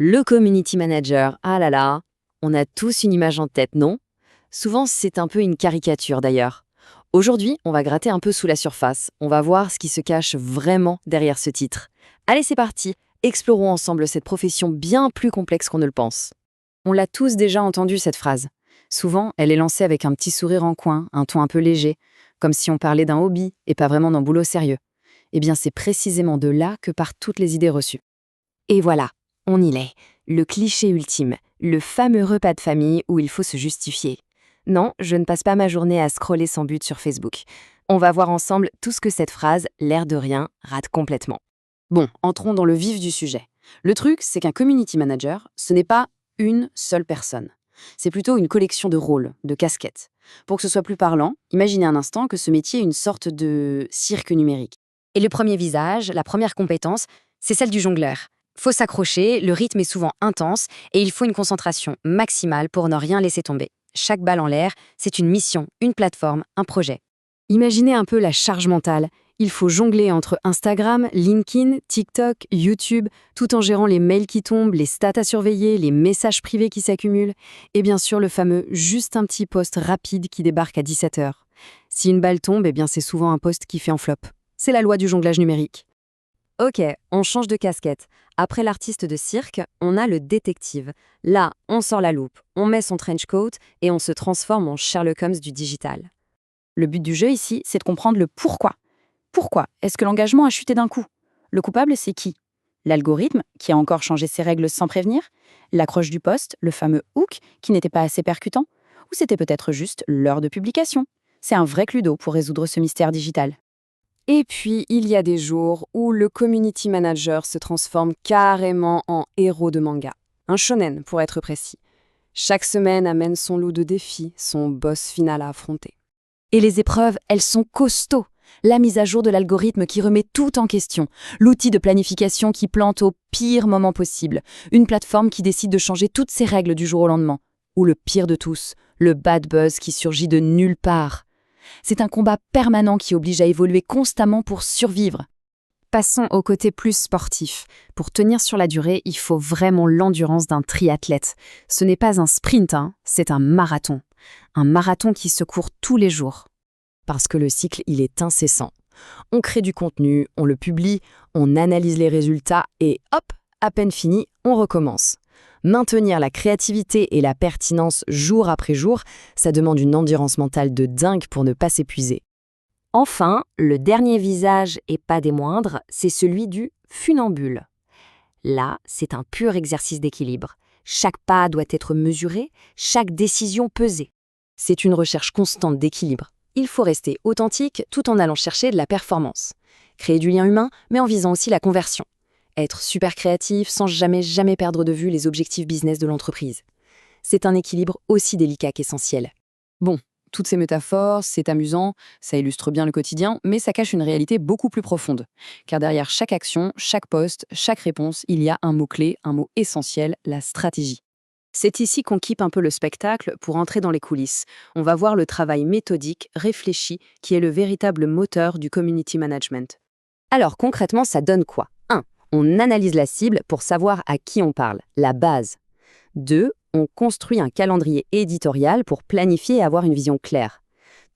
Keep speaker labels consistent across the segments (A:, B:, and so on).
A: Le community manager, ah là là, on a tous une image en tête, non? Souvent, c'est un peu une caricature d'ailleurs. Aujourd'hui, on va gratter un peu sous la surface. On va voir ce qui se cache vraiment derrière ce titre. Allez, c'est parti. Explorons ensemble cette profession bien plus complexe qu'on ne le pense. On l'a tous déjà entendu cette phrase. Souvent, elle est lancée avec un petit sourire en coin, un ton un peu léger, comme si on parlait d'un hobby et pas vraiment d'un boulot sérieux. Eh bien, c'est précisément de là que partent toutes les idées reçues. Et voilà, on y est. Le cliché ultime, le fameux repas de famille où il faut se justifier. Non, je ne passe pas ma journée à scroller sans but sur Facebook. On va voir ensemble tout ce que cette phrase, l'air de rien, rate complètement. Bon, entrons dans le vif du sujet. Le truc, c'est qu'un community manager, ce n'est pas une seule personne. C'est plutôt une collection de rôles, de casquettes. Pour que ce soit plus parlant, imaginez un instant que ce métier est une sorte de cirque numérique. Et le premier visage, la première compétence, c'est celle du jongleur. Faut s'accrocher, le rythme est souvent intense et il faut une concentration maximale pour ne rien laisser tomber. Chaque balle en l'air, c'est une mission, une plateforme, un projet. Imaginez un peu la charge mentale. Il faut jongler entre Instagram, LinkedIn, TikTok, YouTube, tout en gérant les mails qui tombent, les stats à surveiller, les messages privés qui s'accumulent, et bien sûr le fameux « juste un petit post rapide » qui débarque à 17h. Si une balle tombe, eh bien c'est souvent un post qui fait en flop. C'est la loi du jonglage numérique. Ok, on change de casquette. Après l'artiste de cirque, on a le détective. Là, on sort la loupe, on met son trench coat et on se transforme en Sherlock Holmes du digital.
B: Le but du jeu ici, c'est de comprendre le pourquoi. Pourquoi est-ce que l'engagement a chuté d'un coup? Le coupable, c'est qui? L'algorithme, qui a encore changé ses règles sans prévenir? L'accroche du post, le fameux hook, qui n'était pas assez percutant? Ou c'était peut-être juste l'heure de publication? C'est un vrai cluedo pour résoudre ce mystère digital.
A: Et puis, il y a des jours où le community manager se transforme carrément en héros de manga. Un shonen, pour être précis. Chaque semaine amène son lot de défis, son boss final à affronter.
B: Et les épreuves, elles sont costauds. La mise à jour de l'algorithme qui remet tout en question, l'outil de planification qui plante au pire moment possible, une plateforme qui décide de changer toutes ses règles du jour au lendemain, ou le pire de tous, le bad buzz qui surgit de nulle part. C'est un combat permanent qui oblige à évoluer constamment pour survivre.
A: Passons au côté plus sportif. Pour tenir sur la durée, il faut vraiment l'endurance d'un triathlète. Ce n'est pas un sprint, c'est un marathon. Un marathon qui se court tous les jours. Parce que le cycle, il est incessant. On crée du contenu, on le publie, on analyse les résultats et hop, à peine fini, on recommence. Maintenir la créativité et la pertinence jour après jour, ça demande une endurance mentale de dingue pour ne pas s'épuiser. Enfin, le dernier visage, et pas des moindres, c'est celui du funambule. Là, c'est un pur exercice d'équilibre. Chaque pas doit être mesuré, chaque décision pesée. C'est une recherche constante d'équilibre. Il faut rester authentique tout en allant chercher de la performance. Créer du lien humain, mais en visant aussi la conversion. Être super créatif sans jamais perdre de vue les objectifs business de l'entreprise. C'est un équilibre aussi délicat qu'essentiel. Bon, toutes ces métaphores, c'est amusant, ça illustre bien le quotidien, mais ça cache une réalité beaucoup plus profonde. Car derrière chaque action, chaque poste, chaque réponse, il y a un mot-clé, un mot essentiel, la stratégie. C'est ici qu'on quitte un peu le spectacle pour entrer dans les coulisses. On va voir le travail méthodique, réfléchi, qui est le véritable moteur du community management. Alors concrètement, ça donne quoi? 1. On analyse la cible pour savoir à qui on parle, la base. 2. On construit un calendrier éditorial pour planifier et avoir une vision claire.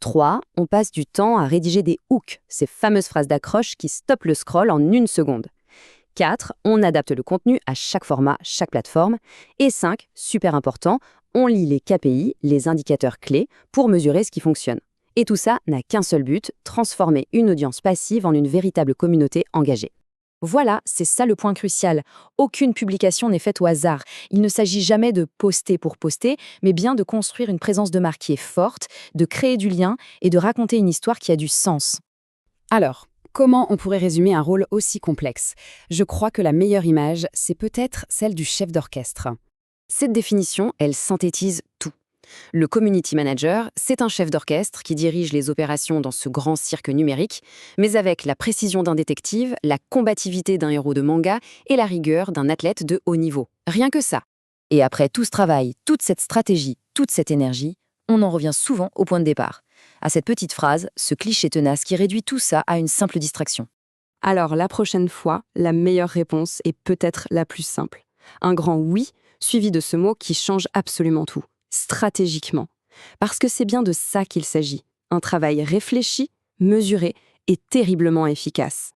A: 3. On passe du temps à rédiger des hooks, ces fameuses phrases d'accroche qui stoppent le scroll en 1 seconde. 4. On adapte le contenu à chaque format, chaque plateforme. Et 5. Super important, on lit les KPI, les indicateurs clés, pour mesurer ce qui fonctionne. Et tout ça n'a qu'un seul but, transformer une audience passive en une véritable communauté engagée. Voilà, c'est ça le point crucial. Aucune publication n'est faite au hasard. Il ne s'agit jamais de poster pour poster, mais bien de construire une présence de marque qui est forte, de créer du lien et de raconter une histoire qui a du sens. Alors, comment on pourrait résumer un rôle aussi complexe? Je crois que la meilleure image, c'est peut-être celle du chef d'orchestre. Cette définition, elle synthétise tout. Le community manager, c'est un chef d'orchestre qui dirige les opérations dans ce grand cirque numérique, mais avec la précision d'un détective, la combativité d'un héros de manga et la rigueur d'un athlète de haut niveau. Rien que ça. Et après tout ce travail, toute cette stratégie, toute cette énergie, on en revient souvent au point de départ. À cette petite phrase, ce cliché tenace qui réduit tout ça à une simple distraction. Alors la prochaine fois, la meilleure réponse est peut-être la plus simple.
C: Un grand oui, suivi de ce mot qui change absolument tout, stratégiquement. Parce que c'est bien de ça qu'il s'agit. Un travail réfléchi, mesuré et terriblement efficace.